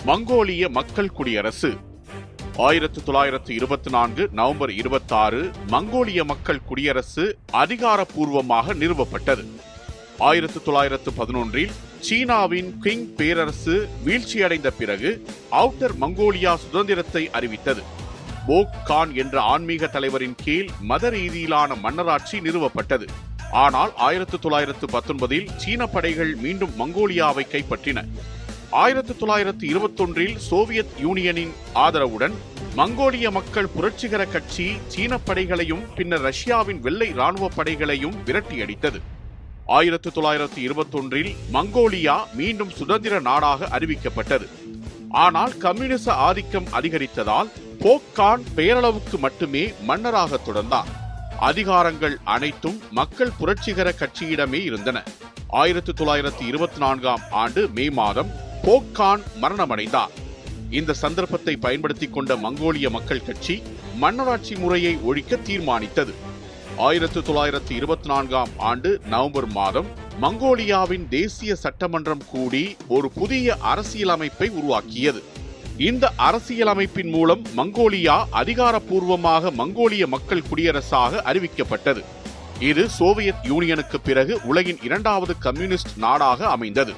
மங்கோலிய மக்கள் குடியரசு 1924 நவம்பர் 26 மங்கோலிய மக்கள் குடியரசு அதிகாரப்பூர்வமாக நிறுவப்பட்டது. 1911 சீனாவின் கிங் பேரரசு வீழ்ச்சியடைந்த பிறகு அவுட்டர் மங்கோலியா சுதந்திரத்தை அறிவித்தது. போக் கான் என்ற ஆன்மீக தலைவரின் கீழ் மத ரீதியிலான மன்னராட்சி நிறுவப்பட்டது. ஆனால் 1919 சீன படைகள் மீண்டும் மங்கோலியாவை கைப்பற்றின. 1921 சோவியத் யூனியனின் ஆதரவுடன் மங்கோலிய மக்கள் புரட்சிகர கட்சி சீன படைகளையும் பின்னர் ரஷ்யாவின் வெள்ளை இராணுவ படைகளையும் விரட்டியடித்தது. 1921 மங்கோலியா மீண்டும் சுதந்திர நாடாக அறிவிக்கப்பட்டது. ஆனால் கம்யூனிச ஆதிக்கம் அதிகரித்ததால் போக் கான் பெயரளவுக்கு மட்டுமே மன்னராக தொடர்ந்தார். அதிகாரங்கள் அனைத்தும் மக்கள் புரட்சிகர கட்சியிடமே இருந்தன. 1924 மே மாதம் போக் கான் மரணமடைந்தார். இந்த சந்தர்ப்பத்தை பயன்படுத்திக் கொண்ட மங்கோலிய மக்கள் கட்சி மன்னராட்சி முறையை ஒழிக்க தீர்மானித்தது. 1924 நவம்பர் மாதம் மங்கோலியாவின் தேசிய சட்டமன்றம் கூடி ஒரு புதிய அரசியலமைப்பை உருவாக்கியது. இந்த அரசியலமைப்பின் மூலம் மங்கோலியா அதிகாரப்பூர்வமாக மங்கோலிய மக்கள் குடியரசாக அறிவிக்கப்பட்டது. இது சோவியத் யூனியனுக்கு பிறகு உலகின் இரண்டாவது கம்யூனிஸ்ட் நாடாக அமைந்தது.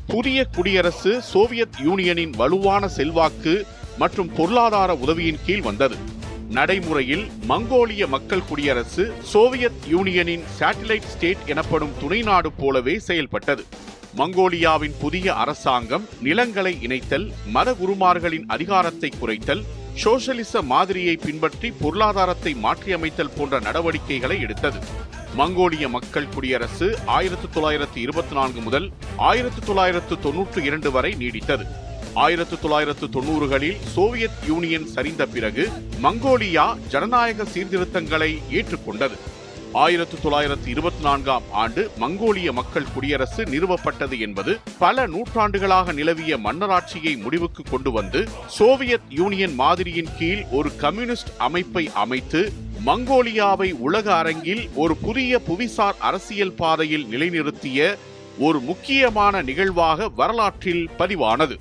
புதிய குடியரசு சோவியத் யூனியனின் வலுவான செல்வாக்கு மற்றும் பொருளாதார உதவியின் கீழ் வந்தது. நடைமுறையில் மங்கோலிய மக்கள் குடியரசு சோவியத் யூனியனின் சேட்டிலைட் ஸ்டேட் எனப்படும் துணை நாடு போலவே செயல்பட்டது. மங்கோலியாவின் புதிய அரசாங்கம் நிலங்களை இணைத்தல், மத குருமார்களின் அதிகாரத்தை குறைத்தல், சோசலிச மாதிரியை பின்பற்றி பொருளாதாரத்தை மாற்றியமைத்தல் போன்ற நடவடிக்கைகளை எடுத்தது. மங்கோலிய மக்கள் குடியரசு 1924 முதல் 1992 வரை நீடித்தது. 1990களில் சோவியத் யூனியன் சரிந்த பிறகு மங்கோலியா ஜனநாயக சீர்திருத்தங்களை ஏற்றுக்கொண்டது. 1924 மங்கோலிய மக்கள் குடியரசு நிறுவப்பட்டது என்பது பல நூற்றாண்டுகளாக நிலவிய மன்னராட்சியை முடிவுக்கு கொண்டு வந்து சோவியத் யூனியன் மாதிரியின் கீழ் ஒரு கம்யூனிஸ்ட் அமைப்பை அமைத்து மங்கோலியாவை உலக அரங்கில் ஒரு புதிய புவிசார் அரசியல் பாதையில் நிலைநிறுத்திய ஒரு முக்கியமான நிகழ்வாக வரலாற்றில் பதிவானது.